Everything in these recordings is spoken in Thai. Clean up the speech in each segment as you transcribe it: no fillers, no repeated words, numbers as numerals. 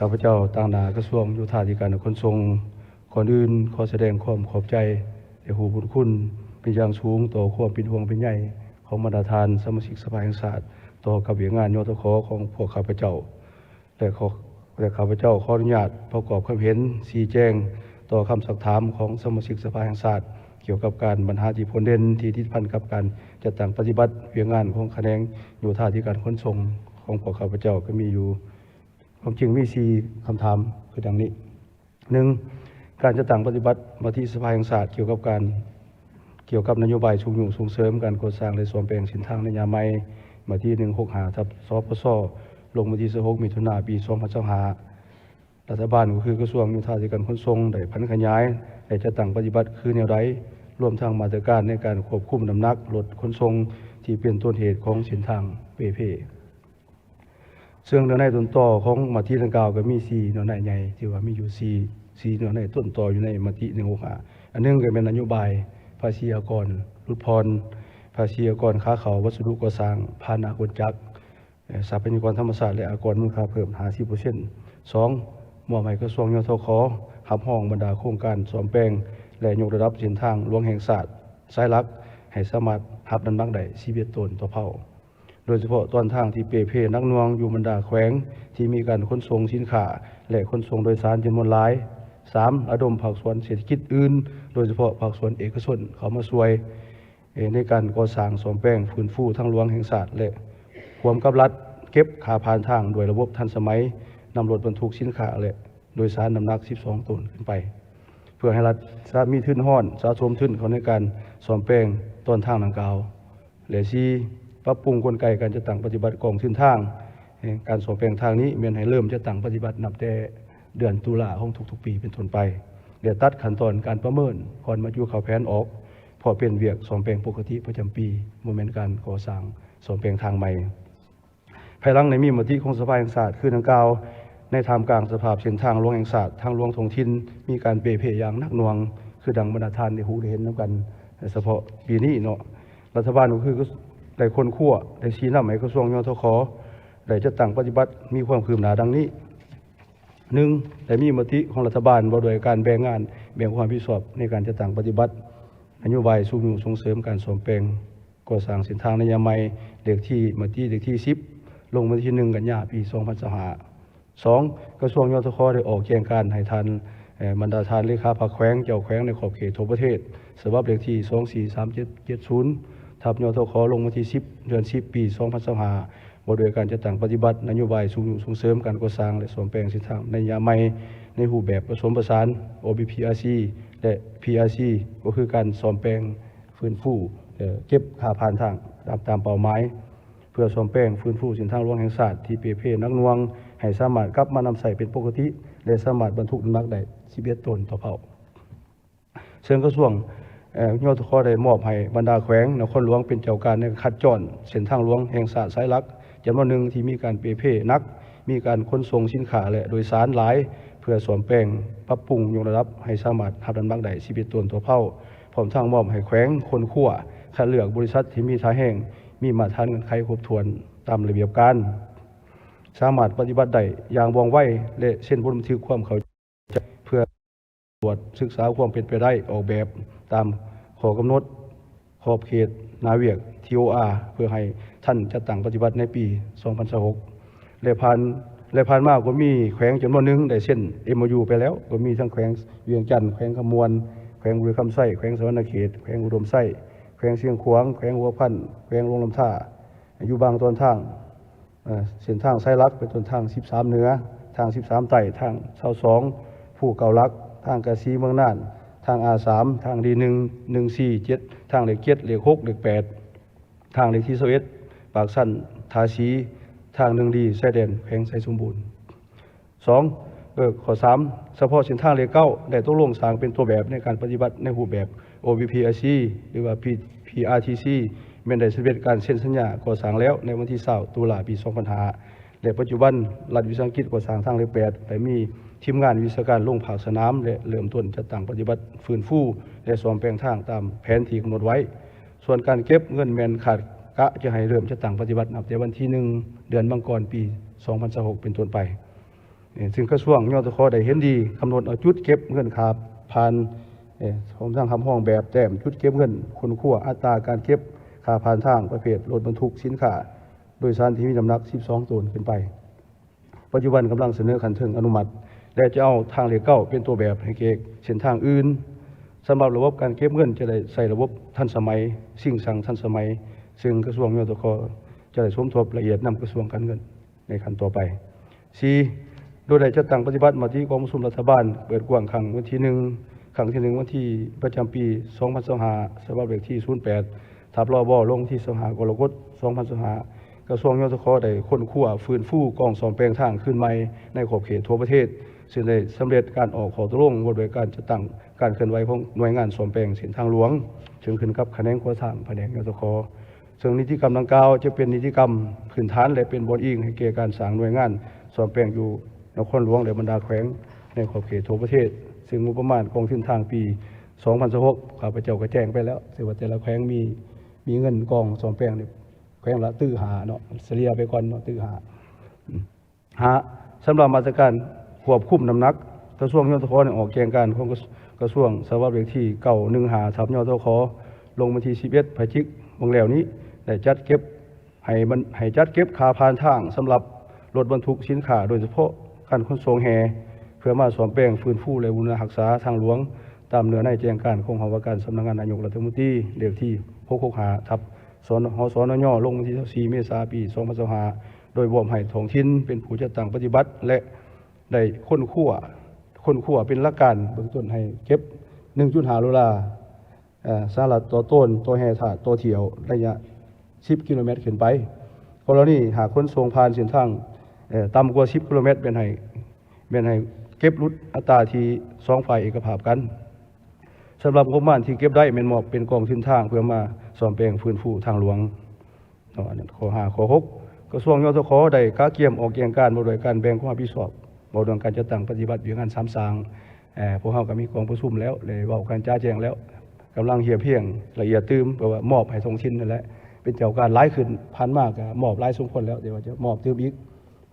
ข้าพเจ้าต่างหน้ากระทรวงโยธาธิการและขนส่งก่อนอื่นขอแสดงความขอบใจและหูบุญคุณเป็นอย่างสูงต่อความเป็นห่วงเป็นใยของบรรดาทานสมาชิกสภาแห่งชาติต่อกับเวียงงานยทคของพวกข้าพเจ้าและข้าพเจ้าขออนุญาตประกอบความเห็นชี้แจงต่อคำสักถามของสมาชิกสภาแห่งชาติเกี่ยวกับการบรรหาที่ผลเด่นที่ทิศพันกับการจัดตั้งปฏิบัติเวียงงานของแขนงโยธาธิการขนส่งของพวกข้าพเจ้าก็มีอยู่ความจริงมี4คำถามคือดังนี้ 1. การจัดตั้งปฏิบัติมาที่สภาแห่งชาติเกี่ยวกับนโยบายส่งเสริมการก่อสร้างและซ่อมแปลงเส้นทางในยามใหม่มาที่165/สปสลงมาที่16มิถุนายนปี2025รัฐบาลก็คือกระทรวงโยธาธิการขนส่งได้พันขยายและจัดตั้งปฏิบัติคือแนวใดรวมทั้งมาตรการในการควบคุมน้ำหนักรถขนส่งที่เป็นต้นเหตุของเส้นทางเปซึ่งเนื้อในต้นต่อของมาที่ดังกล่าวก็มี4เนื้อในใหญ่ที่ว่ามีอยู่4เนื้อในต้นต่ออยู่ในมาที่165อันนึงก็เป็นนโยบายภาษีอากรลดผ่อนภาษีอากรค้าเขาวัสดุก่อสร้างพาหนะขนจักรทรัพยากรธรรมชาติและอากรมูลค่าเพิ่ม 50% 2. มอบให้กระทรวงยทคหับห้องบรรดาโครงการซ่อมแปลงและยกระดับเส้นทางหลวงแห่งชาติสายหลักให้สามารถหับน้ำหนักได้11 ตันต่อเผ่าโดยเฉพาะตอนทางที่เปเพนักหน่วงอยู่บรรดาแขวงที่มีการขนส่งสินค้าและขนส่งโดยสารจำนวนหลาย 3. ระดมภาคส่วนเศรษฐกิจอื่นโดยเฉพาะภาคส่วนเอกชนเข้ามาช่วยในการก่อสร้างซ่อมแปลงฟื้นฟูทางหลวงแห่งชาติและร่วมกับรัฐเก็บค่าผ่านทางโดยระบบทันสมัยนำรถบรรทุกสินค้าและโดยสารน้ำหนัก12 ตันขึ้นไปเพื่อให้รัฐมีทุนห้อนสะสมทุนเขาในการซ่อมแปลงต้นทางดังกล่าวและ 4. ปรับปรุงกลไกการจัดตั้งปฏิบัติกองทุนทางการซ่อมแปลงทางนี้เมียนให้เริ่มจัดตั้งปฏิบัตินับแต่เดือนตุลาของทุกๆปีเป็นต้นไปเดี๋ยวตัดขั้นตอนการประเมินก่อนมาอยู่เข้าแผนออกพอเป็นเวียกซ่อมแปลงปกติประจำปีโมเมนต์การก่อสร้างซ่อมแปลงทางใหม่ภายหลังในมีมติของสภาแห่งชาติคือดังกล่าวในท่ามกลางสภาพเส้นทางหลวงแห่งชาติทางหลวงท้องถิ่นมีการเปเพอย่างหนักหน่วงคือดังบรรดาทานได้หูได้เห็นน้ำกันเฉพาะปีนี้เนาะรัฐบาลก็คือได้คนขั้วได้ชี้นำให้กระทรวงยทคได้จัดตั้งปฏิบัติมีความคืบหน้าดังนี้ 1. ได้มีมติของรัฐบาลว่าโดยการแบ่งงานแบ่งความรับผิดชอบในการจัดตั้งปฏิบัตินโยบายส่งเสริมการซ่อมแปลงก่อสร้างเส้นทางในยามใหม่เลขที่10ลงมาที่1 กันยายนปี2025 2. กระทรวงยทคได้ออกแจ้งการให้ทันบรรดาทานเลขาภาคแขวงเจ้าแขวงในขอบเขตทั่วประเทศฉบับเลขที่243770ทับยทคลงมาที่10 เดือน 10 ปี2025ว่าโดยการจัดตั้งปฏิบัตินโยบายส่งเสริมการก่อสร้างและซ่อมแปลงเส้นทางในยามใหม่ในรูปแบบผสมผสาน OBPRC และ PRC ก็คือการซ่อมแปลงฟื้นฟูเก็บค่าผ่านทางตามเป้าหมายเพื่อซ่อมแปลงฟื้นฟูเส้นทางหลวงแห่งชาติที่เปเพนักหน่วงให้สามารถกลับมานำใส่เป็นปกติและสามารถบรรทุกน้ำหนักได้11 ตันต่อเผ่าซึ่งกระทรวงยทคได้มอบให้บรรดาแขวงนครหลวงเป็นเจ้าการในคัดจรเส้นทางหลวงแห่งชาติสายหลักจำนวนหนึ่งที่มีการเปเพนักมีการขนส่งสินค้าและโดยสารหลายเพื่อซ่อมแปลงปรับปรุงยกระดับให้สามารถรับน้ำหนักได้11 ตันต่อเผ่าพร้อมทั้งมอบให้แขวงคนขั้วคัดเลือกบริษัทที่มีท่าแห้งมีมาตรฐานเงื่อนไขครบถ้วนตามระเบียบการสามารถปฏิบัติได้อย่างว่องไวและเส้นบนบันทึกความเข้าใจเพื่อตรวจศึกษาความเป็นไปได้ออกแบบตามข้อกำหนดขอบเขตนาเวียก TOR เพื่อให้ท่านจัดตั้งปฏิบัติในปี2026และผ่านมาก็มีแขวงจำนวนหนึ่งได้เส้น MOU ไปแล้วก็มีทั้งแขวงเวียงจันทร์แขวงขมวนแขวงบุรีคำไส้แขวงสวรรณเขตแขวงอุดมไส้แขวงเชียงขวางแขวงหัวพันแขวงลงลำท่าอยู่บางตอนทางเส้นทางสายหลักเป็นต้นทาง13เหนือทาง13ใต้ทาง22ผู้เก่าลักทางกะซีเมืองน่านทางA3ทางD1 147ทางเลข7เลข6เลข8ทางเลขที่21ปากสั้นทาสีทาง1Dชายแดนแขวงไสสมบูรณ์ 2. ข้อ 3. เฉพาะเส้นทางเลข9ได้ตกลงสร้างเป็นตัวแบบในการปฏิบัติในรูปแบบ OBPRC หรือว่า PRTC แม้ได้สำเร็จการเซ็นสัญญาก่อสร้างแล้วในวันที่20 ตุลาปี2005และปัจจุบันรัฐวิสาหกิจก่อสร้างทางเลข8ได้มีทีมงานวิศวการลงภาคสนามและเริ่มต้นจัดตั้งปฏิบัติฟื้นฟูและซ่อมแปลงทางตามแผนที่กำหนดไว้ส่วนการเก็บเงินแมนขาดกะจะให้เริ่มจัดตั้งปฏิบัตินับแต่วันที่1 เดือนมังกรปี2026เป็นต้นไป ซึ่งกระทรวงยตคได้เห็นดีกำหนดเอาจุดเก็บเงินค่าผ่านผมสร้างคำห้องแบบแต้มจุดเก็บเงินคุณขั้วอัตราการเก็บค่าผ่านทางประเภทรถบรรทุกสินค้าโดยสารที่มีน้ำหนัก12 ตันขึ้นไปปัจจุบันกำลังเสนอคันถึงอนุมัติและจะเอาทางเลขเก้าเป็นตัวแบบให้เก็บเส้นทางอื่นสำหรับระบบการเก็บเงินจะได้ใส่ระบบทันสมัยสิ่งสั่งทันสมัยซึ่งกระทรวงยตคจะได้สมทบละเอียดนำกระทรวงการเงินในขั้นต่อไป 4. โดยได้จัดตั้งปฏิบัติมาที่กองประชุมรัฐบาลเปิดกว้างครั้งวันที่1วันที่ประจำปี2025ฉบับเลขที่08ทับรบลงที่25กรกฎาคม2025กระทรวงยตคได้ค้นคว้าฟื้นฟูกองซ่อมแปลงทางขึ้นใหม่ในขอบเขตทั่วประเทศซึ่งได้สำเร็จการออกข้อตกลงโดยการจัดตั้งการเคลื่อนไหวของหน่วยงานซ่อมแปลงเส้นทางหลวงจึงขึ้นกับคะแนนก่อสร้างแผนกยตคซึ่งนิติกรรมดังกล่าวจะเป็นนิติกรรมพื้นฐานและเป็นบทอิงให้แก่การสร้างหน่วยงานซ่อมแปลงอยู่นครหลวงและบรรดาแขวงในขอบเขตทั่วประเทศซึ่งงบประมาณกองทุนทางปี2016ข้าพเจ้าก็แจ้งไปแล้วซึ่งว่าแต่ละแขวงมีเงินกองซ่อมแปลงแขวงละตื้อหาเนาะเสียไปก่อนเนาะตื้อหาสำหรับมาตรการควบคุมน้ำหนักกระทรวงยตคออกแจงการของกระทรวงสภาพเลขที่915ทับยตคลงวันที่11พฤศจิกายนแล้วนี้ได้จัดเก็บให้จัดเก็บค่าผ่านทางสำหรับรถบรรทุกสินค้าโดยเฉพาะการขนส่งแห่เพื่อมาซ่อมแปลงฟื้นฟูและบูรณะรักษาทางหลวงตามเนื้อในแจ้งการของหอว่าการสำนักงานนายกรัฐมนตรีเลขที่665ทับสนยลงวันที่24เมษายนปี2025โดยรวมให้ท้องถิ่นเป็นผู้จัดตั้งปฏิบัติและได้ค้นคว้าเป็นหลักการเบื้องต้นให้เก็บ 1.5 ดอลลาร์สหรัฐต่อต้นต่อแห่ถาดต่อเที่ยวระยะ10 กิโลเมตรขึ้นไปกรณีหากขนส่งผ่านเส้นทางต่ำกว่า10 กิโลเมตรเป็นให้เก็บลดอัตราที่2ฝ่ายเอกภาพกันสำหรับงบประมาณที่เก็บได้เป็นมอบเป็นกองทุนทางเพื่อมาซ่อมแปลงฟื้นฟูทางหลวงข้อ5ข้อ6กระทรวงยตคได้กะเกียมออกแจงการบ่โดยการแบ่งความรับผิดชอบบ่โดยการจัดตั้งปฏิบัติเวียงงาน3สร้างพวกเฮาก็มีกองประชุมแล้วเลยเว้ากันจ้าแจงแล้วกำลังเหี่ยเพียงละเอียดตื่มเพราะว่ามอบให้ท้องถิ่นนั่นแหละเป็นเจ้าการหลายขึ้นพันมากก็มอบหลายสมควรแล้วเดี๋ยวว่าจะมอบตื่มอีก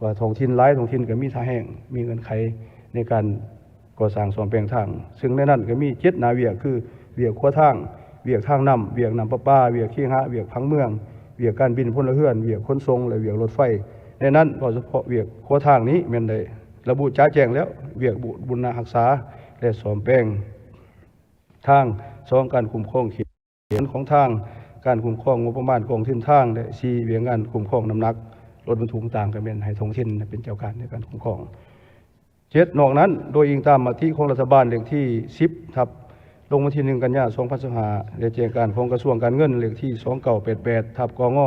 ว่าท้องถิ่นหลายท้องถิ่นก็มีท่าแห้งมีเงินไขในการก่อสร้างซ่อมแปลงทางซึ่งในนั้นก็มี7หน้าเวียกคือเวียกขั้วทางเวียกทางน้ำเวียกน้ำประปาเวียกขี้หะเวียกผังเมืองเวียกการบินพลเรือนเวียกขนส่งและเวียกรถไฟในนั้นโดยเฉพาะเวียกขั้วทางนี้แม่นได้ระบุจ้าแจงแล้วเวียกบุญนารักษาและซ่อมแปลงทาง2การคุ้มครองเขตของทางการคุ้มครองงบประมาณกองทุนทางและ4เวียงงานคุ้มครองน้ำหนักรถบรรทุกต่างกันเป็นให้ท้องถิ่นเป็นเจ้าการในการคุ้มครอง7นอกนั้นโดยอิงตามมติของรัฐบาลเลขที่10ทับลงวันที่1 กันยายน2025และแจ้งการของกระทรวงการเงินเลขที่2988ทับกง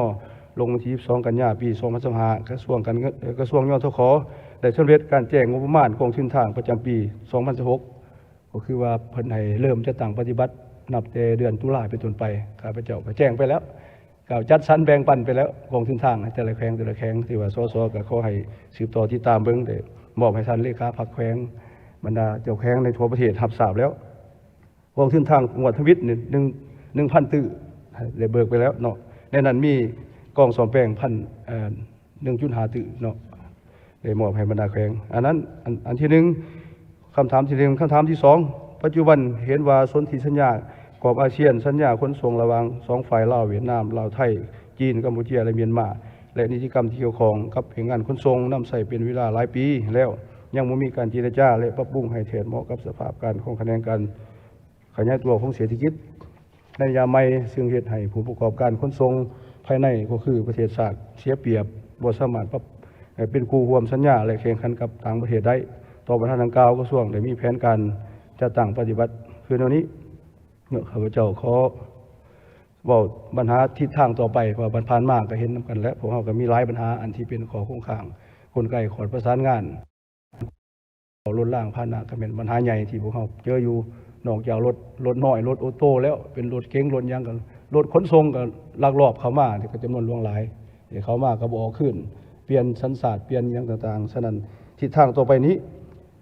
ลงวันที่22 กันยายนปี2025กระทรวงการเงินกระทรวงยตคได้สำเร็จการแจ้งงบประมาณกองทุนทางประจำปี2016ก็คือว่าเพิ่นให้เริ่มจะตั้งปฏิบัตินับแต่เดือนตุลาเป็นต้นไปข้าพเจ้าก็แจ้งไปแล้วกล่าวจัดสรรแบ่งปันไปแล้วกองทุนทางแต่ละแขวงที่ว่าสสก็ขอให้สืบต่อติดตามเบิ่งได้มอบให้ท่านเลขาพรรคแขวงบรรดาเจ้าแขวงในทั่วประเทศรับทราบแล้วกองทุนทางจังหวัดทวิต1,000 ตื้อได้เบิกไปแล้วเนาะในนั้นมีกองซ่อมแปลง1.5 ตื้อเนาะได้มอบให้บรรดาแขวงอันนั้นอันที่1คำถามที่2ปัจจุบันเห็นว่าสนธิสัญญากรอบอาเซียนสัญญาขนส่งระหว่าง2ฝ่ายลาวเวียดนามลาวไทยจีนกัมพูชาและเมียนมาและนิติกรรมที่เกี่ยวข้องกับแผนงานขนส่งนำใส่เป็นเวลาหลายปีแล้วยังไม่มีการเจรจาและปรับปรุงให้เทียบเหมาะกับสภาพการของคะแนนการขยายตัวของเศรษฐกิจในยามใหม่ซึ่งเหตุให้ผู้ประกอบการขนส่งภายในก็คือประเทศชาติเสียเปรียบบ่สามารถเป็นคู่ร่วมสัญญาและแข่งขันกับต่างประเทศได้ต่อประธานดังกล่าวกระทรวงได้มีแผนการจะตั้งปฏิบัติคือในนี้ข้าพเจ้าขอบอกปัญหาทิศทางต่อไปเพราะบรรพานมากก็เห็นกันแล้วพวกเราก็มีหลายปัญหาอันที่เป็นข้อคงค้างคนไกลขอประสานงานรถล่างพาหนะก็เป็นปัญหาใหญ่ที่พวกเราเจออยู่นอกจากรถน้อยรถออโต้แล้วเป็นรถเก๋งรถยังกันรถขนส่งก็ลักลอบเข้ามาก็จำนวนล่วงหลายเข้ามาก็บ่ขึ้นเปลี่ยนสัญชาติเปลี่ยนอย่างต่างๆฉะนั้นทิศทางต่อไปนี้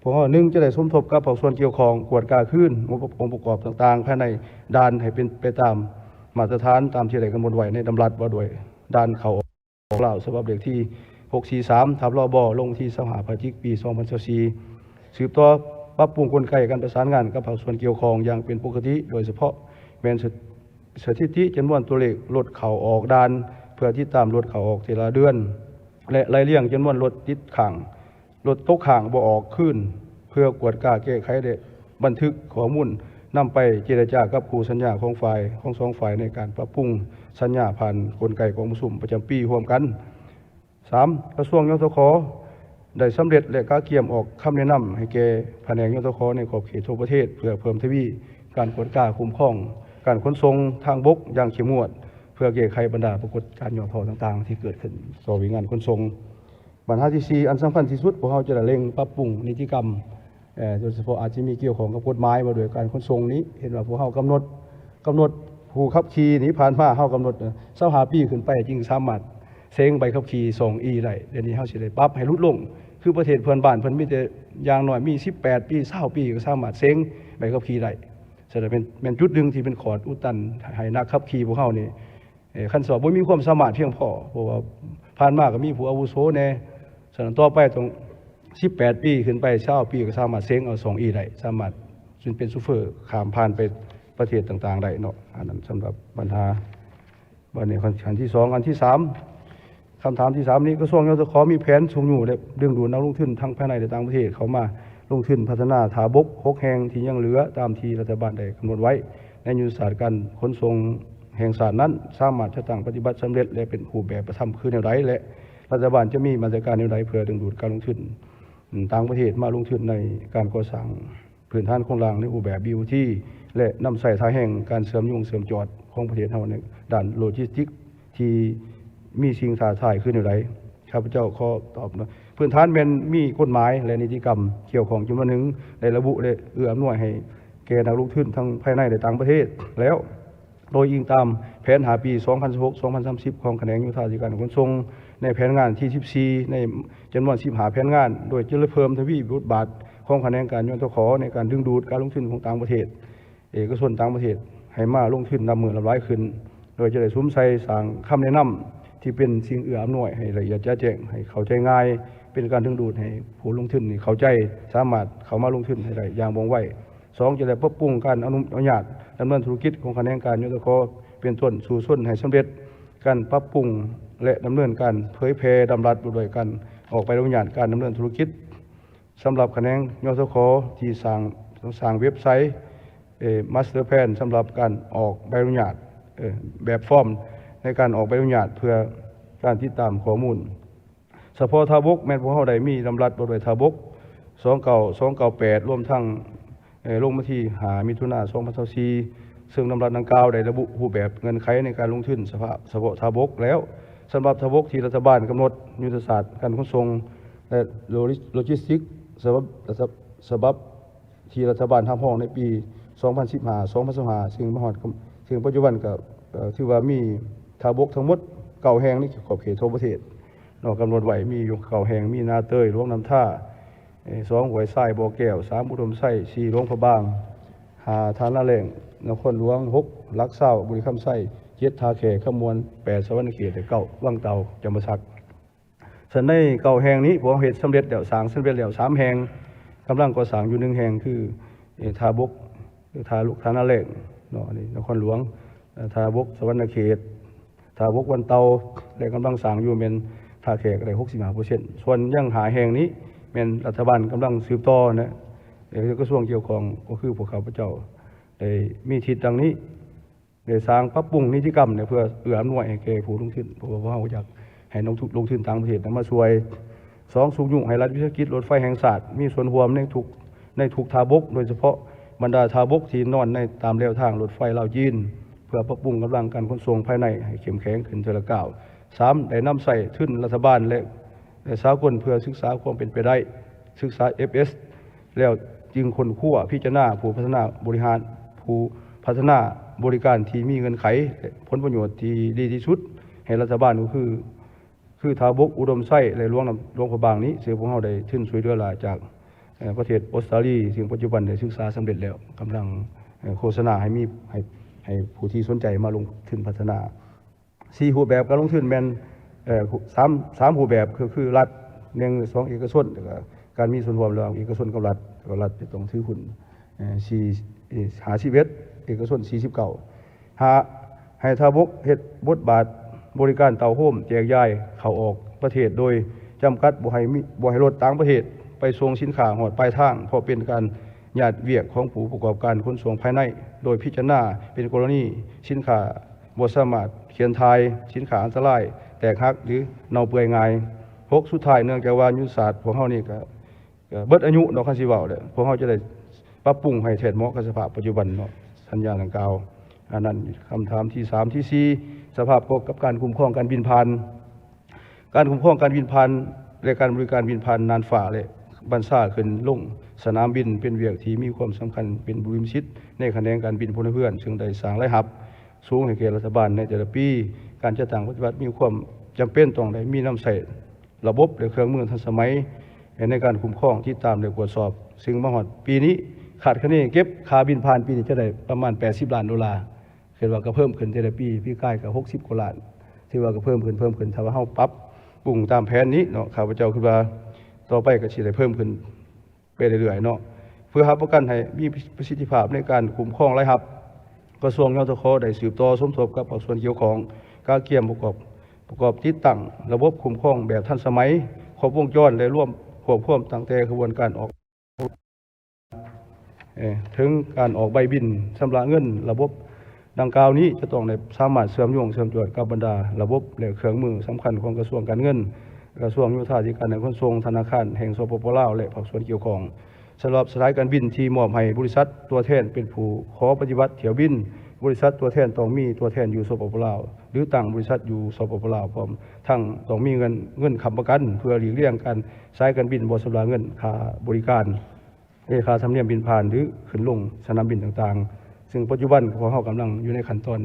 พวกเราจะได้สมทบกับภาคส่วนเกี่ยวข้องกวดกาขึ้นองค์ประกอบต่างๆภายในด่านให้เป็นไปตามมาตรฐานตามที่ได้กำหนดไว้ในดำรัสว่าด้วยด่านเขาออกลาวฉบับเลขที่ 643ทับลบลงที่25พฤศจิกายนปี2024สืบต่อปรับปรุงกลไกการประสานงานกับภาคส่วนเกี่ยวข้องอย่างเป็นปกติโดยเฉพาะแม่นสถิติจำนวนตัวเลขรถเข้าออกด่านเพื่อติดตามรถเข้าออกแต่ละเดือนและรายเรียงจำนวนรถติดขังรถตกขังบ่ออกขึ้นเพื่อกวดกาแก้ไขและบันทึกข้อมูลนำไปเจรจากับคู่สัญญาของฝ่ายของสองฝ่ายในการปรับปรุงสัญญาผ่านกลไกของประชุมประจำปีร่วมกัน 3. กระทรวงยทค.ได้สำเร็จและกาเกี่ยมออกคำแนะนำให้แก่แผนกยทค.ในขอบเขตทั่วประเทศเพื่อเพิ่มทวีการกวดกาคุ้มครองการขนส่งทางบกอย่างเข้มงวดเพื่อแก้ไขบรรดาปรากฏการณ์ย่อท้อต่างๆที่เกิดขึ้นต่อวิงานขนส่งปัญหาที่ 4 อันสำคัญที่สุดพวกเราจะเร่งปรับปรุงนิติกรรมโดยเฉพาะอาจจะมีเกี่ยวของกับกฎหมายมาโดยการขนส่งนี้เห็นว่าพวกเรากำหนดผู้ขับขี่นี้ผ่านมาเฮากำหนด25 ปีขึ้นไปจึงสามารถเซ็งใบขับขี่ 2E ได้เดี๋ยวนี้เฮาสิได้ปรับให้ลดลงคือประเทศเพื่อนบ้านเพิ่นมีแต่อย่างน้อยมี18 ปี20 ปีก็สามารถเซ็งใบขับขี่ได้แสดงเป็นจุดหนึ่งที่เป็นขอดอุดตันให้นักขับขี่พวกเฮานี่คันสอบบ่มีความสามารถเพียงพอเพราะว่าผ่านมาก็มีผู้อาวุโสแน่ฉะนั้นต่อไปต้อง18 ปีขึ้นไป20 ปีก็สามารถเซ็งเอา 2E ได้สามารถจนเป็นซูเฟอร์ข้ามผ่านไปประเทศต่างๆได้เนาะอันนั้นสำหรับปัญหาบัดนี้ขั้นที่ 2อันที่ 3คำถามที่ 3นี้กระทรวงยทค.มีแผนส่งอยู่และดึงดูดนักลงทุนทั้งภายในและต่างประเทศเข้ามาลงทุนพัฒนาท่าบก6แห่งที่ยังเหลือตามที่รัฐบาลได้กำหนดไว้ในยุทธศาสตร์การขนส่งแห่งชาตินั้นสามารถจะตั้งปฏิบัติสำเร็จและเป็นรูปแบบประทับคือแนวใดและรัฐบาลจะมีมาตรการแนวใดเพื่อดึงดูดการลงทุนต่างประเทศมาลงทุนในการก่อสร้างพื้นฐานโครงสร้างในรูปแบบ BOT และนำใส่ท่าแห่งการเสริมโยงเสริมจอดของประเทศเฮาในด้านโลจิสติกที่มีสิ่งท้าทายขึ้นอยู่ไหนข้าพเจ้าขอตอบนะพื้นฐานเป็นมีกฎหมายและนิติกรรมเกี่ยวของจำนวนหนึ่งได้ระบุและเอื้ออำนวยให้แก่นักลงทุนทั้งภายในและต่างประเทศแล้วโดยอิงตามแผนหาปี 2016-2030 ของแขนงโยธาธิการขนส่งในแผนงานที่ 14 ในจำนวน15แผนงานโดยจะเพิ่มทวีบทบาทของแขนงการยทค.ในการดึงดูดการลงทุนของต่างประเทศเอกชนต่างประเทศให้มาลงทุนนำมือละร้ายขึ้นโดยจะได้ซุ้มใส่สั่งคำแนะนำที่เป็นสิ่งเอื้ออำนวยให้ละเอียดแจ้งให้เข้าใจง่ายเป็นการดึงดูดให้ผู้ลงทุนเข้าใจสามารถเข้ามาลงทุนให้ได้อย่างว่องไว 2. จะได้ปรับปรุงการอนุญาตดำเนินธุรกิจของแขนงการยทค.เป็นต้นสู่ส้นให้สำเร็จการปรับปรุงและดำเนินการเผยแพร่ดำรัสโดยการออกใบอนุญาตการดำเนินธุรกิจสำหรับแขนงยทค.ที่สร้างเว็บไซต์มาสเตอร์แพลนสำหรับการออกใบอนุญาตแบบฟอร์มในการออกใบอนุญาตเพื่อการติดตามข้อมูลเฉพาะท่าบกแม้นพวกเขาได้มีดำรัสโดยท่าบก298รวมทั้งลงมาที่มิถุนายน2024ซึ่งดำรัสดังกล่าวได้ระบุรูปแบบเงินไขในการลงทุนเฉพาะท่าบกแล้วสำหรับท่าบกที่รัฐบาลกำหนดยุทธศาสตร์การขนส่งและโลจิสติกส์ฉบับที่รัฐบาลทำห้องในปี2015-2025ซึ่งปัจจุบันก็ถือว่ามีท่าบกทั้งหมด9แห่งในขอบเขตทั่วประเทศนอกกำหนดไว้มีอยู่9แห่งมีนาเตยหลวงน้ำท่า2ห้วยทรายบ่อแก้ว3อุดมไส้4หลวงพระบาง5ทานาแหล่งนครหลวง6หลักเศร้าบุรีคำไส้7ทาแขขมวน8สวรรณเขต9วังเตาจำปาสักส่วนใน9แห่งนี้พวกเฮ็ดสำเร็จแล้วสร้างสำเร็จแล้ว3แห่งกำลังก่อสร้างอยู่1แห่งคือท่าบกหรือทานาแหล่งเนาะนี่นครหลวงท่าบกสวรรณเขตท่าบกวันเตาและกำลังสร้างอยู่เป็นท่าแขกได้ 65% ส่วนยังหาแห่งนี้เป็นรัฐบาลกำลังสืบต่อนะกระทรวงเกี่ยวข้องก็คือพวกข้าพเจ้าได้มีทิศดังนี้ได้สร้างปรับปรุงนิติกรรมเพื่อเอื้ออำนวยให้แก่ผู้ลงทุนเพราะว่าเราอยากให้ลงทุนต่างประเทศมาช่วย2สูงยุ่งให้รัฐวิสาหกิจรถไฟแห่งชาติมีส่วนร่วมในทุกท่าบกโดยเฉพาะบรรดาท่าบกที่นอนในตามแนวทางรถไฟลาวจีนเพื่อปรับปรุงกำลังการขนส่งภายในให้เข้มแข็งขึ้นเทอละก้าว 3. ได้นำใส่ทุนรัฐบาลและสากลเพื่อศึกษาความเป็นไปได้ศึกษา FS แล้วจึงคนขั้วพิจารณาผู้พัฒนาบริหารผู้พัฒนาบริการที่มีเงินไขผลประโยชน์ที่ดีที่สุดให้รัฐบาลก็คือท่าบกอุดมไส้และหลวงพระบางนี้ซึ่งพวกเราได้ทุนช่วยเหลือจากประเทศออสเตรเลียซึ่งปัจจุบันได้ศึกษาสำเร็จแล้วกำลังโฆษณาให้ผู้ที่สนใจมาลงทุนพัฒนา4รูปแบบการลงทุนแม่น สามรูปแบบคือรัฐ1 2เอกชนแล้วก็การมีส่วนร่วมระหว่างเอกชนกับรัฐแล้วก็รัฐจะต้องถือหุ้น51เอกชน49หาให้ทบกเฮ็ดบทบาทบริการเต่าโฮมแจกจ่ายเข้าออกประเทศโดยจำกัดบ่ให้รถต่างประเทศไปส่งสินค้าหอดปลายทางเพราะเป็นการญาติเวียกของผู้ประกอบการขนส่งภายในโดยพิจารณาเป็นกรณีสินค้าบ่สามารถเขียนทายสินค้าอันตรายแตกหักหรือเน่าเปื่อยง่ายสุดท้ายเนื่องจากว่ายุทธศาสตร์พวกเฮานี่ก็เบิดอายุเนาะคันสิเว้าเด้อพวกเฮาจะได้ปรับปรุงให้แท้เหมาะกับสภาพปัจจุบันเนาะสัญญาดังกล่าวอันนั้นคำถามที่3ที่4สภาพกับการคุ้มครองการบินผ่านการคุ้มครองการบินผ่านและการบริการบินผ่านนานฝ่าและบัญชาขึ้นลงสนามบินเป็นเวียกที่มีความสำคัญเป็นบุริมชิตในแขนงการบินพลเรือนซึ่งได้สร้างรายรับสูงให้แก่รัฐบาลในแต่ละปีการจัดตั้งปฏิบัติมีความจำเป็นต้องได้มีน้ำใส่ระบบและเครื่องมือทันสมัยในการคุ้มครองที่ตามและตรวจสอบซึ่งมาฮอดปีนี้ขาดคะแนนเก็บค่าบินผ่านปีนี้จะได้ประมาณ$80 ล้านคิดว่าก็เพิ่มขึ้นแต่ละปีใกล้กับ60 กว่าล้านที่ว่าก็เพิ่มขึ้นถ้าว่าเฮาปรับปรุงตามแผนนี้เนาะข้าพเจ้าคิดว่าต่อไปก็สิได้เพิ่มขึ้นไปเรื่อยๆเนาะเพื่อรับประกันให้มีประสิทธิภาพในการคุ้มครองรายรับกระทรวงยทคได้สืบต่อสมทบกับภาคส่วนเกี่ยวข้องการเกี่ยมประกอบติดตั้งระบบคุ้มครองแบบทันสมัยครบวงจรและร่วมควบคุมตั้งแต่กระบวนการออกถึงการออกใบบินชำระเงินระบบดังกล่าวนี้จะต้องได้สามารถเชื่อมโยงเชื่อมจวดกับบรรดาระบบและเครื่องมือสำคัญของกระทรวงการเงินกระทรวงโยธาธิการและขนส่งธนาคารแห่งสปป.ลาวและภาคส่วนเกี่ยวข้องสำหรับสายการบินที่มอบให้บริษัทตัวแทนเป็นผู้ขอปฏิบัติเที่ยวบินบริษัทตัวแทนต้องมีตัวแทนอยู่สปป.ลาวหรือตั้งบริษัทอยู่สปป.ลาวพร้อมทั้งต้องมีเงินค้ำประกันเพื่อหลีกเลี่ยงการสายการบินบ่ชำระเงินค่าบริการค่าธรรมเนียมบินผ่านหรือขึ้นลงสนามบินต่างๆซึ่งปัจจุบันพวกเรากำลังอยู่ในขั้นตอน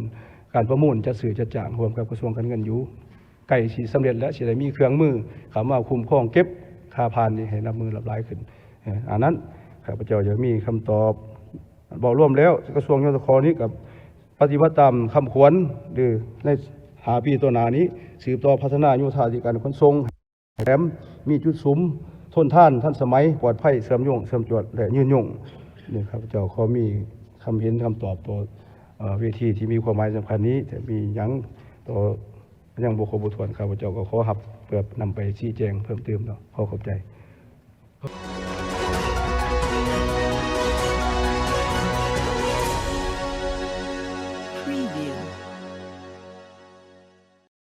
การประมูลจัดซื้อจัดจ้างร่วมกับกระทรวงการเงินอยู่ใกล้สิสำเร็จและสิได้มีเครื่องมือเข้ามาคุ้มครองเก็บค่าผ่านนี่ให้นับมือหลายขึ้นอันนั้นข้าพเจ้าจะมีคำตอบบอกร่วมแล้วกระทรวงยทคนี้กับปฏิบัติตามคำขวัญหรือใน5 ปีต่อหน้านี้สืบต่อพัฒนาโยธาธิการขนส่งแถมมีจุดสุมทนทานทันสมัยปลอดภัยเสริมโยงเสริมจวดและยืนยงนี่ข้าพเจ้าขอมีคำเห็นคำตอบตัวเวทีที่มีความหมายสำคัญนี้แต่มียังตัวยังบุคคลบุตรวนข้าพเจ้าก็ขอหับเพื่อนำไปชี้แจงเพิ่มเติมเนาะขอขอบใจ